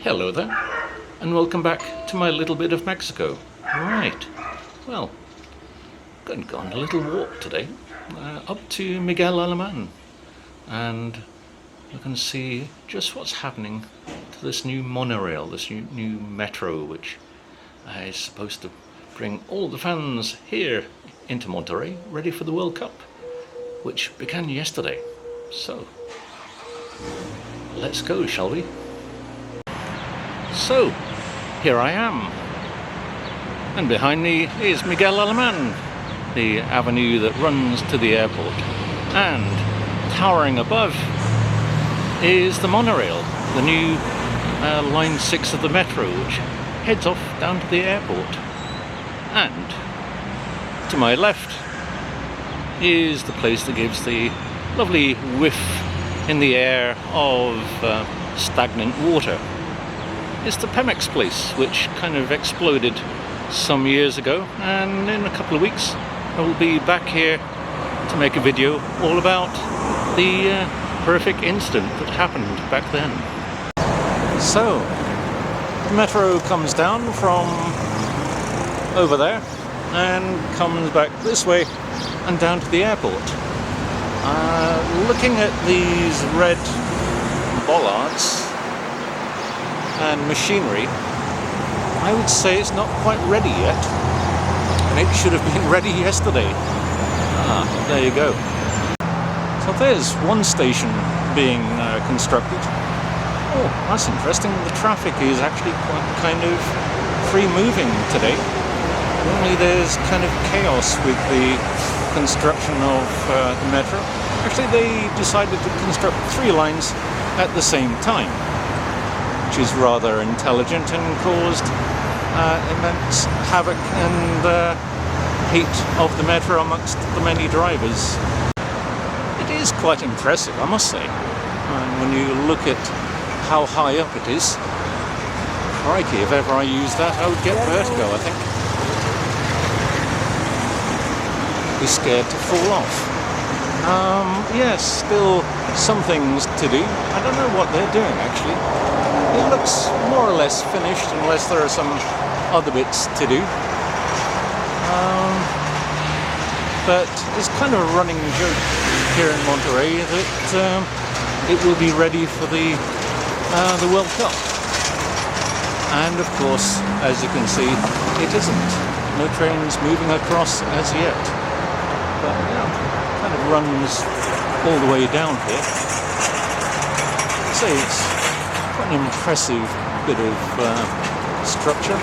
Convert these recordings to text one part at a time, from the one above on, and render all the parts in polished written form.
Hello there, and welcome back to my little bit of Mexico. Right, well, I'm going to go on a little walk today, up to Miguel Alemán, and you can see just what's happening to this new monorail, this new metro, which is supposed to bring all the fans here into Monterrey, ready for the World Cup, which began yesterday. So, let's go, shall we? So, here I am, and behind me is Miguel Alemán, the avenue that runs to the airport, and towering above is the monorail, the new line 6 of the metro, which heads off down to the airport. And to my left is the place that gives the lovely whiff in the air of stagnant water. It's the Pemex place, which kind of exploded some years ago, and in a couple of weeks I will be back here to make a video all about the horrific incident that happened back then. So, the metro comes down from over there and comes back this way and down to the airport. Looking at these red bollards and machinery, I would say it's not quite ready yet, and it should have been ready yesterday. There you go. So there's one station being constructed. Oh, that's interesting. The traffic is actually quite kind of free moving today. Normally there's kind of chaos with the construction of the metro. Actually, they decided to construct 3 lines at the same time, which is rather intelligent and caused immense havoc and heat of the metro amongst the many drivers. It is quite impressive, I must say. And when you look at how high up it is, crikey, if ever I used that, I would get vertigo, I think. Be scared to fall off. Yes, still some things to do. I don't know what they're doing actually. It looks more or less finished, unless there are some other bits to do. But it's kind of a running joke here in Monterrey that it will be ready for the World Cup. And of course, as you can see, it isn't. No trains moving across as yet. But kind of runs all the way down here. So it's quite an impressive bit of structure.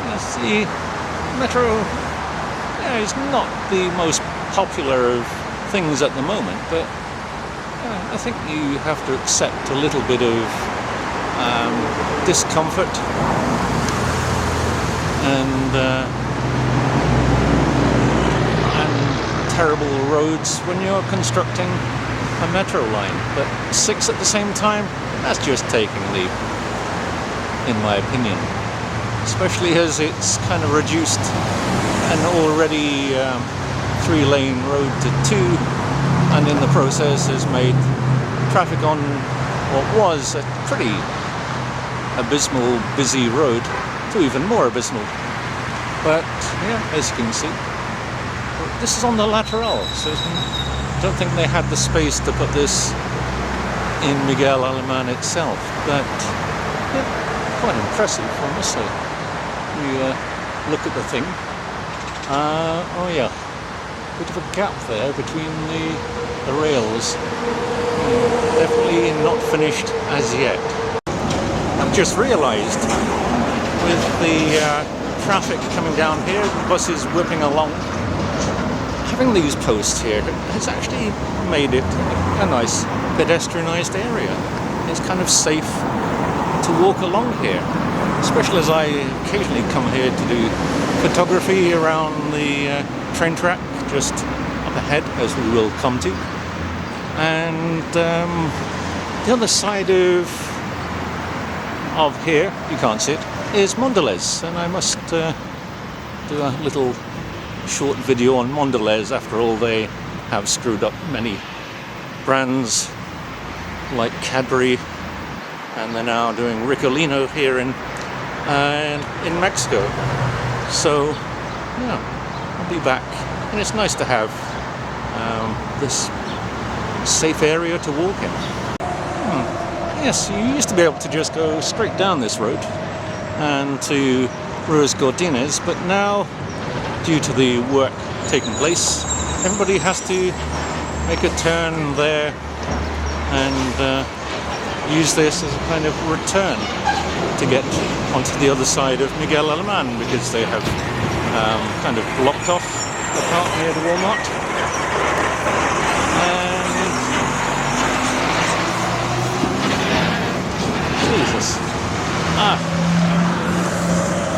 Yes, the metro is not the most popular of things at the moment, but I think you have to accept a little bit of discomfort and terrible roads when you're constructing a metro line. But 6 at the same time, that's just taking a leap, in my opinion. Especially as it's kind of reduced an already 3-lane road to 2, and in the process has made traffic on what was a pretty abysmal, busy road to even more abysmal. But yeah, as you can see, this is on the lateral, so I don't think they had the space to put this in Miguel Alemán itself. But yeah, quite impressive, I must say. We look at the thing. Oh yeah, bit of a gap there between the rails. Definitely not finished as yet. I've just realised, with the traffic coming down here, the buses whipping along, having these posts here has actually made it a nice pedestrianised area. It's kind of safe to walk along here, especially as I occasionally come here to do photography around the train track just up ahead, as we will come to. And the other side of here, you can't see it, is Mondelez, and I must do a little short video on Mondelez. After all, they have screwed up many brands like Cadbury, and they're now doing Ricolino here in Mexico. So yeah, I'll be back, and it's nice to have this safe area to walk in. Yes, you used to be able to just go straight down this road and to Ruiz Cortines, but now, due to the work taking place, everybody has to make a turn there and use this as a kind of return to get onto the other side of Miguel Alemán, because they have kind of blocked off the part near the Walmart. And Jesus.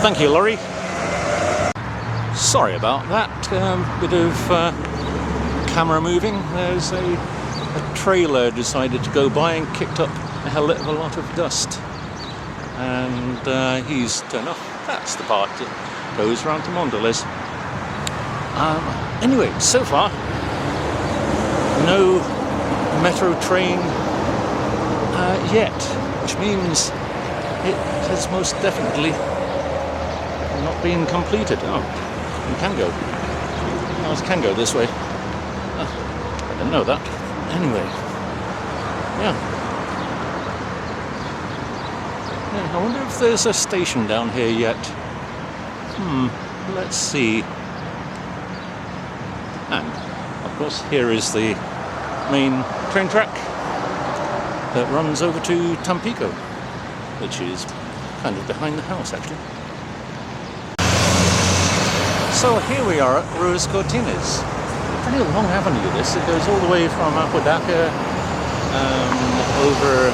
Thank you, Laurie. Sorry about that. Bit of camera moving. There's a trailer decided to go by and kicked up a hell of a lot of dust. And he's turned off. That's the part that goes round to Mondelez. Anyway, so far, no metro train yet, which means it has most definitely not been completed. Oh, you can go. Cars can go this way. I didn't know that. Anyway, yeah. I wonder if there's a station down here yet. Let's see. And, of course, here is the main train track that runs over to Tampico, which is kind of behind the house, actually. So here we are at Ruiz Cortines. Pretty long avenue, this. It goes all the way from Apodaca over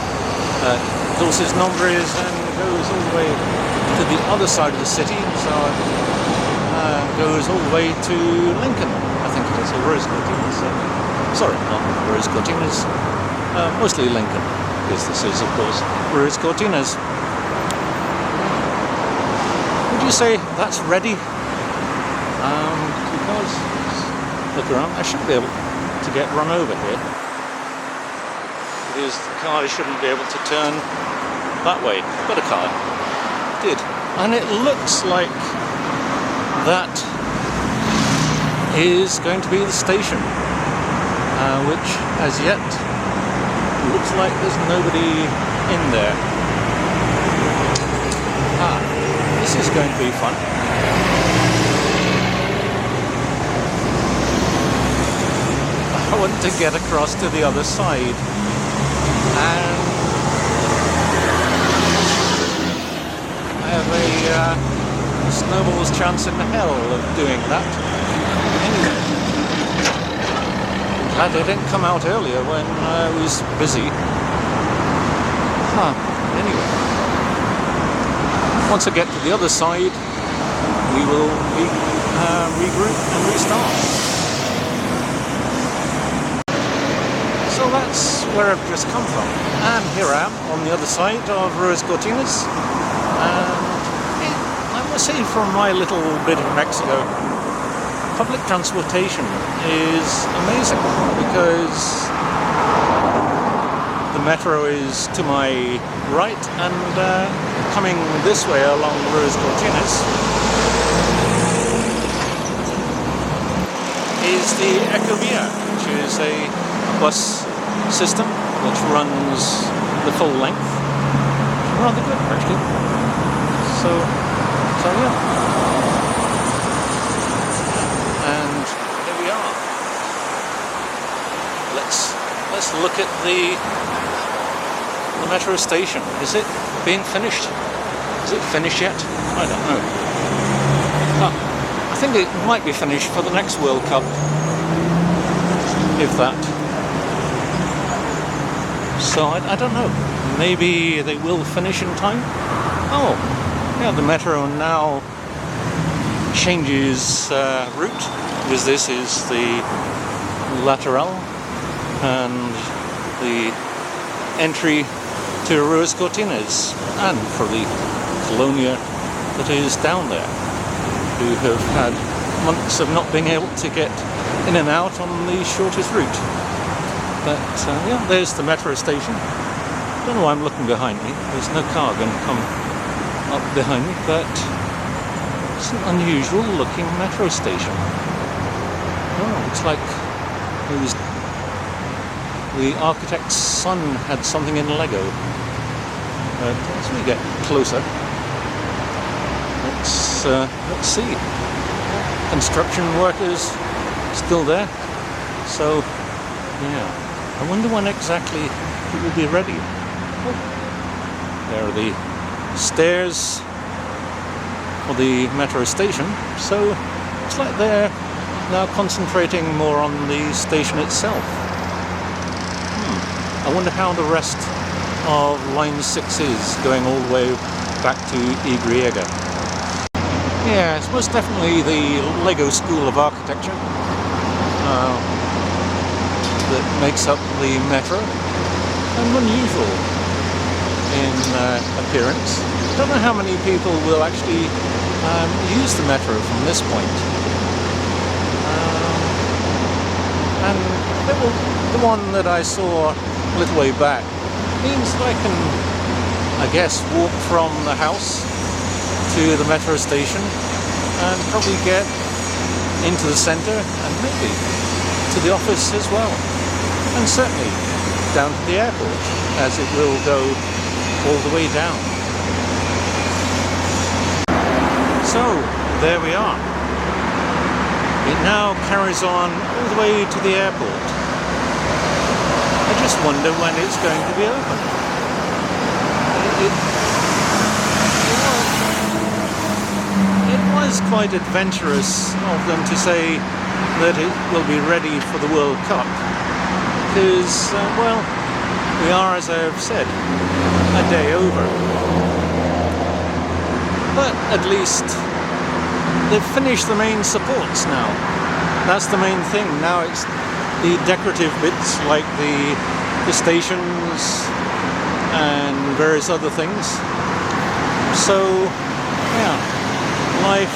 Dulces Nombres and goes all the way to the other side of the city. So it goes all the way to Lincoln, I think it is, or Ruiz Cortines. Sorry, not Ruiz Cortines. Mostly Lincoln, because this is, of course, Ruiz Cortines. Would you say that's ready? Because, look around, I should be able to get run over here, because the car shouldn't be able to turn that way, but a car did. And it looks like that is going to be the station, which as yet looks like there's nobody in there. This is going to be fun. I want to get across to the other side, and I have a snowball's chance in hell of doing that. Anyway, I'm glad they didn't come out earlier when I was busy. Anyway, once I get to the other side, we will regroup and restart. So that's where I've just come from, and here I am on the other side of Ruiz Cortines, and I must say, from my little bit of Mexico, public transportation is amazing, because the metro is to my right, and coming this way along Ruiz Cortines is the Ecovia, which is a bus system which runs the full length. Rather good, actually. So yeah. And here we are. Let's look at the metro station. Is it being finished? Is it finished yet? I don't know. I think it might be finished for the next World Cup, if that. So I don't know. Maybe they will finish in time. Oh, yeah, the metro now changes route, because this is the lateral and the entry to Ruiz Cortines, and for the colonia that is down there, who have had months of not being able to get in and out on the shortest route. But yeah, there's the metro station. Don't know why I'm looking behind me. There's no car going to come up behind me, but it's an unusual looking metro station. Oh, looks like the architect's son had something in Lego. But as we get closer, let's see. Construction workers still there. So yeah, I wonder when exactly it will be ready. Oh, there are the stairs for the metro station. So it's like they're now concentrating more on the station itself. I wonder how the rest of line 6 is, going all the way back to Igriega. Yeah, it's most definitely the Lego school of architecture that makes up the metro, and unusual in appearance. Don't know how many people will actually use the metro from this point. And the one that I saw a little way back means that I can, I guess, walk from the house to the metro station and probably get into the centre and maybe to the office as well, and certainly down to the airport, as it will go all the way down. So there we are. It now carries on all the way to the airport. I just wonder when it's going to be open. It was quite adventurous of them to say that it will be ready for the World Cup, because, well, we are, as I've said, a day over. But at least they've finished the main supports now. That's the main thing. Now it's the decorative bits like the stations and various other things. So, yeah, life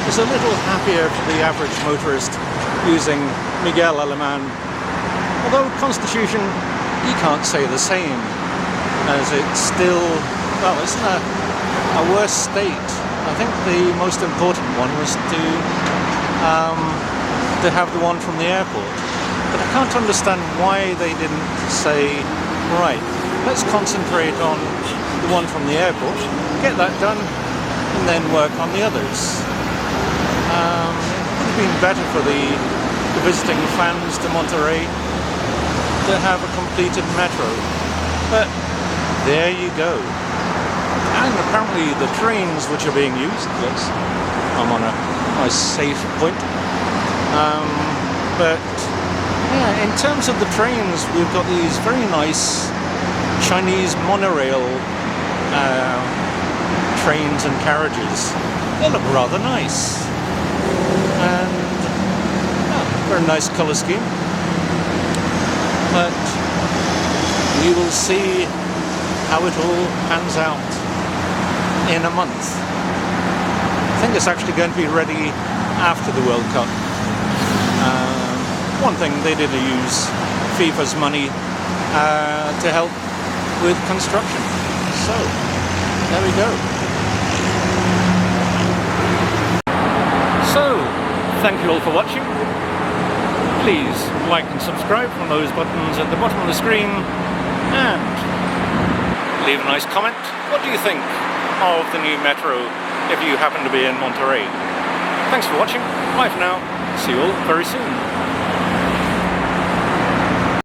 is a little happier for the average motorist using Miguel Alemán. Although Constitution, you can't say the same, as it's still, well, it's in a worse state. I think the most important one was to have the one from the airport. But I can't understand why they didn't say, right, let's concentrate on the one from the airport, get that done, and then work on the others. It would have been better for the visiting fans to Monterrey to have a completed metro. But there you go. And apparently the trains which are being used, yes, I'm on a nice safe point. But yeah, in terms of the trains, we've got these very nice Chinese monorail trains and carriages. They look rather nice. And very nice colour scheme. But we will see how it all pans out in a month. I think it's actually going to be ready after the World Cup. One thing, they did use FIFA's money to help with construction. So, there we go. So, thank you all for watching. Please like and subscribe from those buttons at the bottom of the screen, and leave a nice comment. What do you think of the new metro if you happen to be in Monterrey? Thanks for watching. Bye for now. See you all very soon.